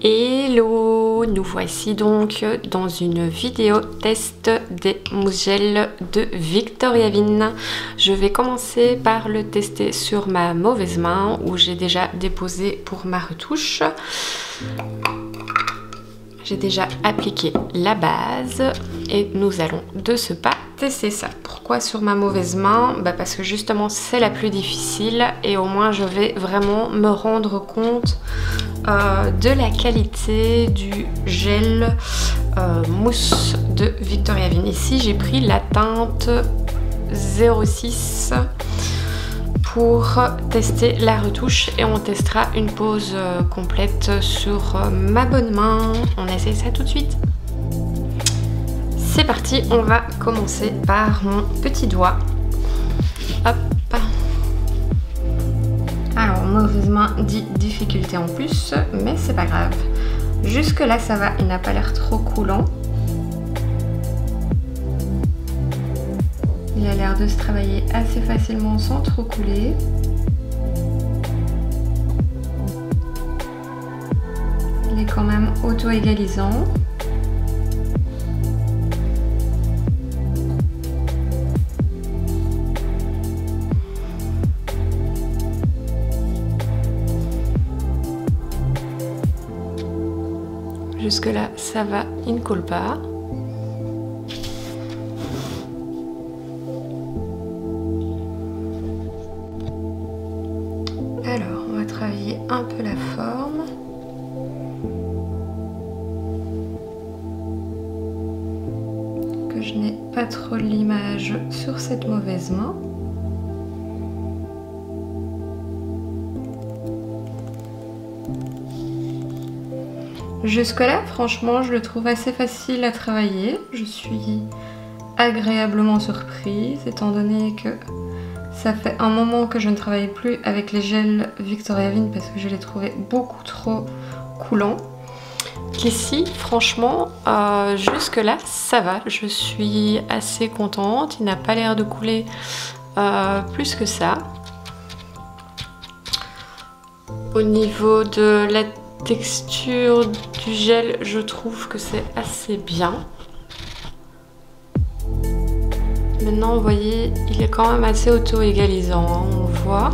Hello, nous voici donc dans une vidéo test des mousses gel de Victoria Vin. Je vais commencer par le tester sur ma mauvaise main où j'ai déjà déposé pour ma retouche. J'ai déjà appliqué la base et nous allons de ce pas tester ça. Pourquoi sur ma mauvaise main? Parce que justement c'est la plus difficile et au moins je vais vraiment me rendre compte de la qualité du gel mousse de Victoria Vin. Ici j'ai pris la teinte 06 pour tester la retouche et on testera une pose complète sur ma bonne main. On essaye ça tout de suite. C'est parti, on va commencer par mon petit doigt. Hop. Alors, mauvaise main dit difficulté en plus, mais c'est pas grave. Jusque là ça va, il n'a pas l'air trop coulant. Il a l'air de se travailler assez facilement sans trop couler. Il est quand même auto-égalisant. Jusque là ça va, il ne coule pas. Alors on va travailler un peu la forme. Que je n'ai pas trop l'image sur cette mauvaise main. Jusque là, franchement, je le trouve assez facile à travailler. Je suis agréablement surprise, étant donné que ça fait un moment que je ne travaille plus avec les gels Victoria Vin parce que je les trouvais beaucoup trop coulants. Ici, franchement, jusque là, ça va. Je suis assez contente. Il n'a pas l'air de couler plus que ça. Au niveau de la texture du gel, je trouve que c'est assez bien. Maintenant, vous voyez, il est quand même assez auto-égalisant, hein, on voit.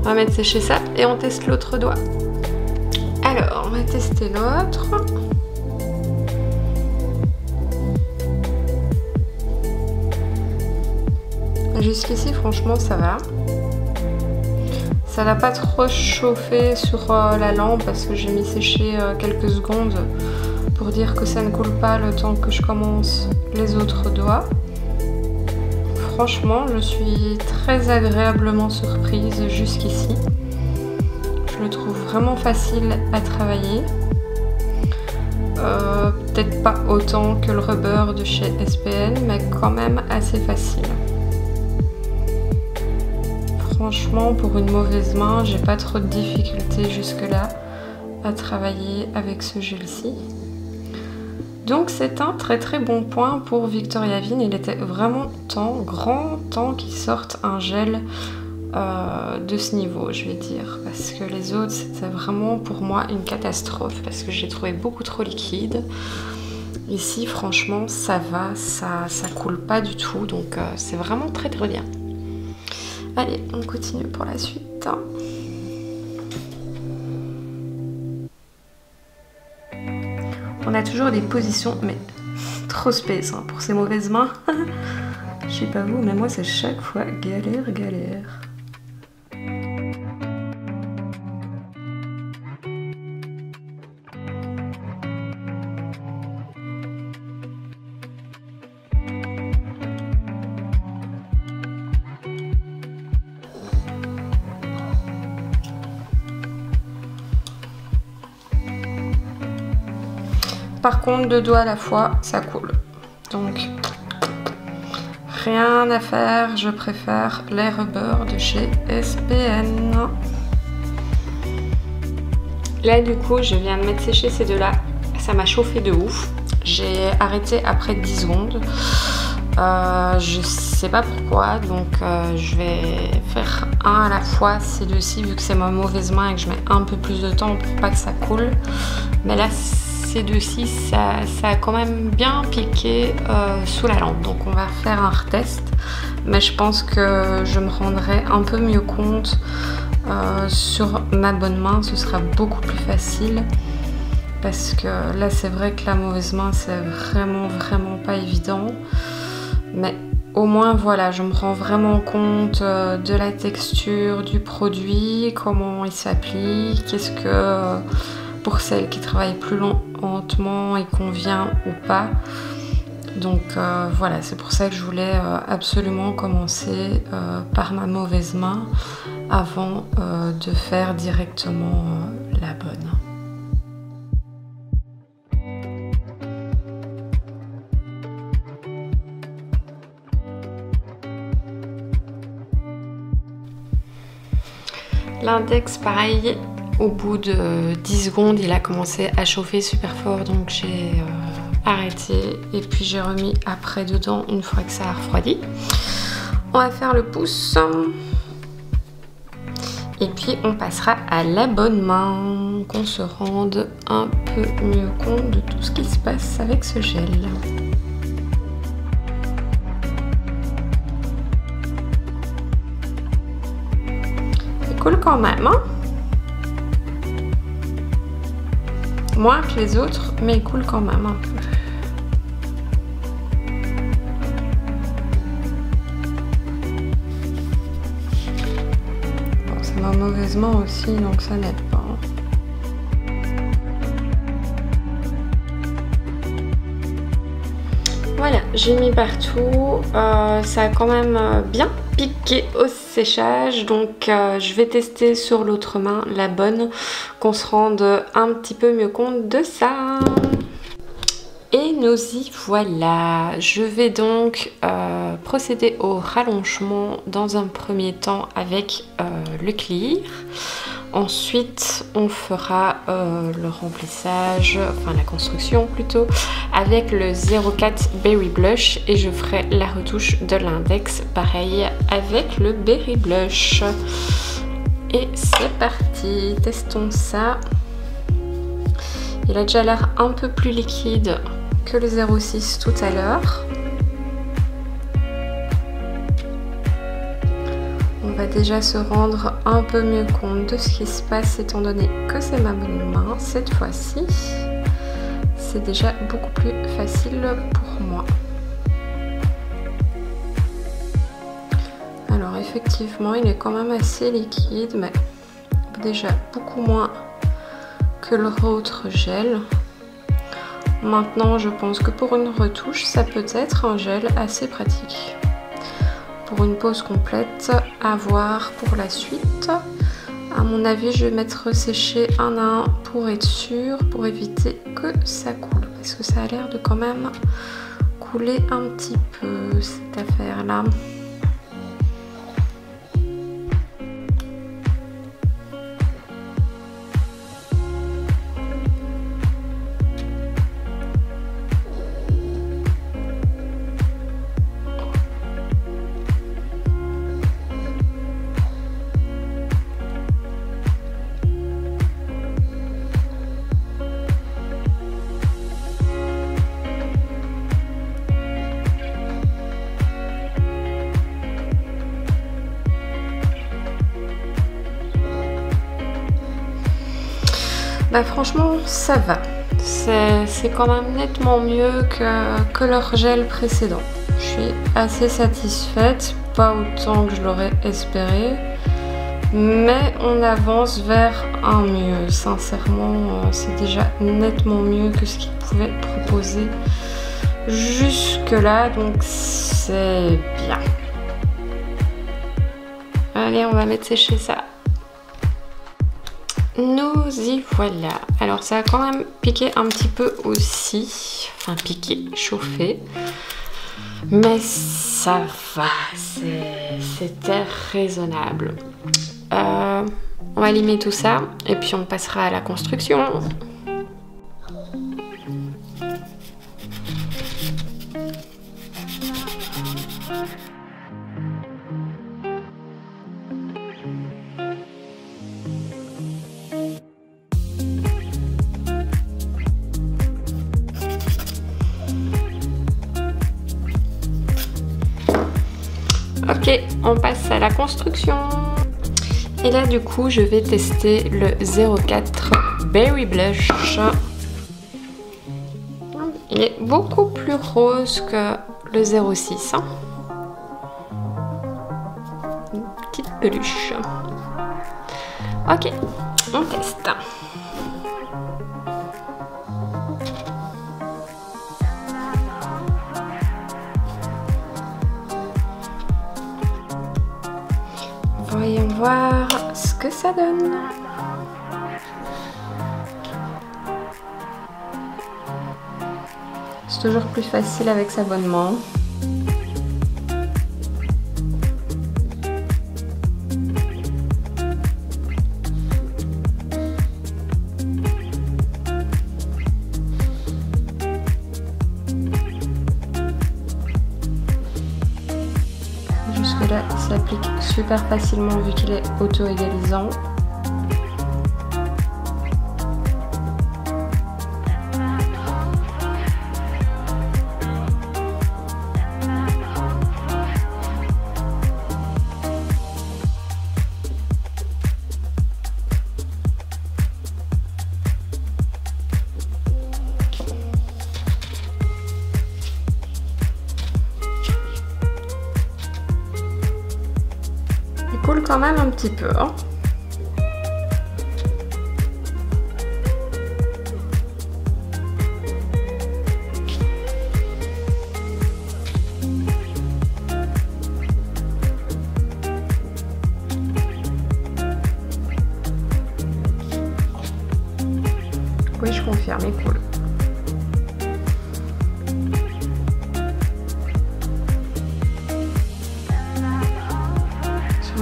On va mettre sécher ça et on teste l'autre doigt. Alors, on va tester l'autre. Jusqu'ici, franchement, ça va. Ça n'a pas trop chauffé sur la lampe parce que j'ai mis sécher quelques secondes pour dire que ça ne coule pas le temps que je commence les autres doigts. Franchement, je suis très agréablement surprise jusqu'ici. Je le trouve vraiment facile à travailler. Peut-être pas autant que le rubber de chez SPN, mais quand même assez facile. Franchement, pour une mauvaise main, j'ai pas trop de difficultés jusque-là à travailler avec ce gel-ci. Donc c'est un très très bon point pour Victoria Vin. Il était vraiment grand temps qu'ils sortent un gel de ce niveau, je vais dire. Parce que les autres, c'était vraiment pour moi une catastrophe parce que j'ai trouvé beaucoup trop liquide. Ici, franchement, ça va, ça coule pas du tout. Donc c'est vraiment très très bien. Allez, on continue pour la suite. On a toujours des positions, mais trop space hein, pour ces mauvaises mains. Je sais pas vous, mais moi c'est chaque fois galère. Par contre, 2 doigts à la fois, ça coule. Donc, rien à faire. Je préfère les rubbers de chez SPN. Là, du coup, je viens de mettre sécher ces deux-là. Ça m'a chauffé de ouf. J'ai arrêté après 10 secondes. Je sais pas pourquoi, donc je vais faire un à la fois ces deux-ci vu que c'est ma mauvaise main et que je mets un peu plus de temps pour pas que ça coule. Mais là ces deux-ci ça a quand même bien piqué sous la lampe, donc on va faire un retest. Mais je pense que je me rendrai un peu mieux compte sur ma bonne main, ce sera beaucoup plus facile. Parce que là c'est vrai que la mauvaise main c'est vraiment pas évident. Mais au moins voilà, je me rends vraiment compte de la texture du produit, comment il s'applique, est-ce que pour celles qui travaillent plus lentement il convient ou pas. Donc voilà, c'est pour ça que je voulais absolument commencer par ma mauvaise main avant de faire directement la bonne. L'index, pareil, au bout de 10 secondes, il a commencé à chauffer super fort, donc j'ai arrêté et puis j'ai remis après dedans une fois que ça a refroidi. On va faire le pouce et puis on passera à la bonne main, qu'on se rende un peu mieux compte de tout ce qui se passe avec ce gel. Cool quand même, hein? Moins que les autres, mais cool quand même un peu. Bon, c'est ma mauvaise main aussi, donc ça n'aide pas. Voilà, j'ai mis partout, ça a quand même bien piqué au séchage, donc je vais tester sur l'autre main, la bonne, qu'on se rende un petit peu mieux compte de ça. Et nous y voilà. Je vais donc procéder au rallongement dans un premier temps avec le clear. Ensuite, on fera le remplissage, enfin la construction plutôt, avec le 04 Berry Blush et je ferai la retouche de l'index, pareil, avec le Berry Blush. Et c'est parti, testons ça. Il a déjà l'air un peu plus liquide que le 06 tout à l'heure. On va déjà se rendre un peu mieux compte de ce qui se passe étant donné que c'est ma bonne main cette fois-ci. C'est déjà beaucoup plus facile pour moi. Alors effectivement, il est quand même assez liquide, mais déjà beaucoup moins que l'autre gel. Maintenant, je pense que pour une retouche, ça peut être un gel assez pratique. Pour une pose complète, à voir pour la suite. À mon avis, je vais mettre sécher un à un pour être sûr, pour éviter que ça coule. Parce que ça a l'air de quand même couler un petit peu, cette affaire-là. Bah franchement ça va, c'est quand même nettement mieux que leur gel précédent. Je suis assez satisfaite, pas autant que je l'aurais espéré, mais on avance vers un mieux. Sincèrement, c'est déjà nettement mieux que ce qu'ils pouvaient proposer jusque là, donc c'est bien. Allez, on va mettre sécher ça. Nous y voilà. Alors ça a quand même piqué un petit peu aussi. Enfin piqué, chauffé. Mais ça va. C'était raisonnable. On va limer tout ça. Et puis on passera à la construction. Et on passe à la construction. Et là du coup je vais tester le 04 Berry Blush. Il est beaucoup plus rose que le 06. Hein. Une petite peluche. Ok, on teste. Voyons voir ce que ça donne. C'est toujours plus facile avec savonnement. Jusque-là, il s'applique super facilement vu qu'il est auto-égalisant. Il coule quand même un petit peu. Hein. Oui, je confirme, il coule.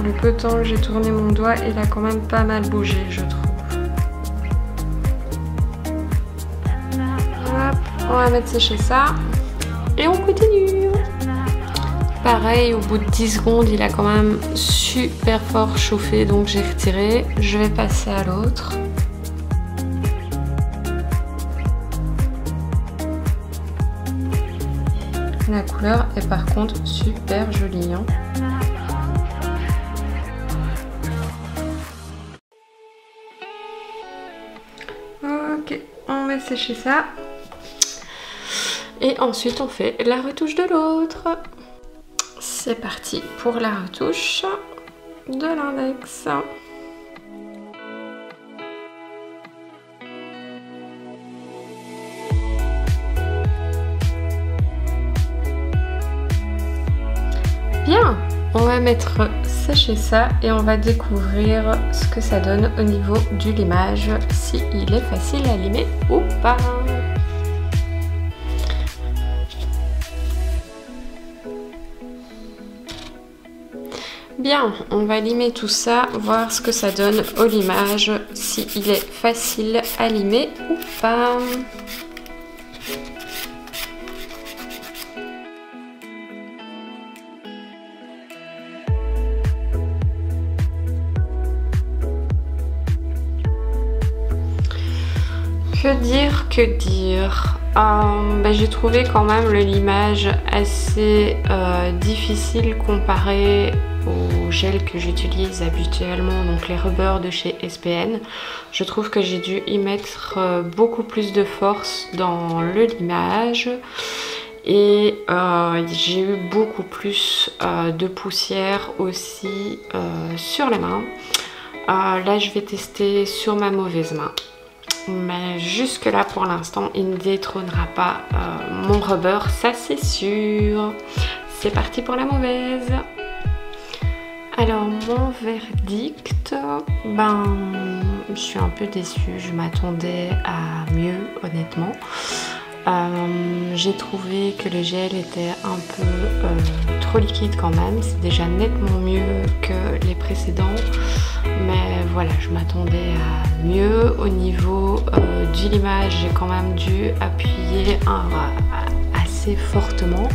Le peu de temps que j'ai tourné mon doigt, il a quand même pas mal bougé, je trouve. Hop, on va mettre sécher ça et on continue. Pareil, au bout de 10 secondes, il a quand même super fort chauffé, donc j'ai retiré. Je vais passer à l'autre. La couleur est par contre super jolie. Hein. Ok, on va sécher ça. Et ensuite on fait la retouche de l'autre. C'est parti pour la retouche de l'index. Bien, on va mettre sécher ça et on va découvrir ce que ça donne au niveau du limage, si il est facile à limer ou pas. Bien, on va limer tout ça, voir ce que ça donne au limage, si il est facile à limer ou pas. Que dire j'ai trouvé quand même le limage assez difficile comparé au gel que j'utilise habituellement, donc les rubbers de chez SPN. Je trouve que j'ai dû y mettre beaucoup plus de force dans le limage et j'ai eu beaucoup plus de poussière aussi sur la main. Là je vais tester sur ma mauvaise main. Mais jusque là pour l'instant il ne détrônera pas mon rubber, ça c'est sûr. C'est parti pour la mauvaise. Alors mon verdict, je suis un peu déçue, je m'attendais à mieux honnêtement. J'ai trouvé que le gel était un peu trop liquide quand même, c'est déjà nettement mieux que les précédents, mais voilà, je m'attendais à mieux. Au niveau du limage, j'ai quand même dû appuyer assez fortement.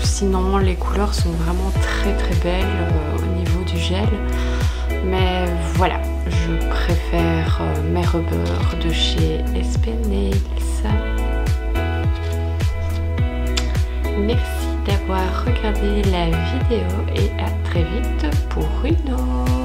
Sinon les couleurs sont vraiment très très belles au niveau du gel, mais voilà, je préfère mes rubbers de chez SP Nails. Merci d'avoir regardé la vidéo et à très vite pour une autre.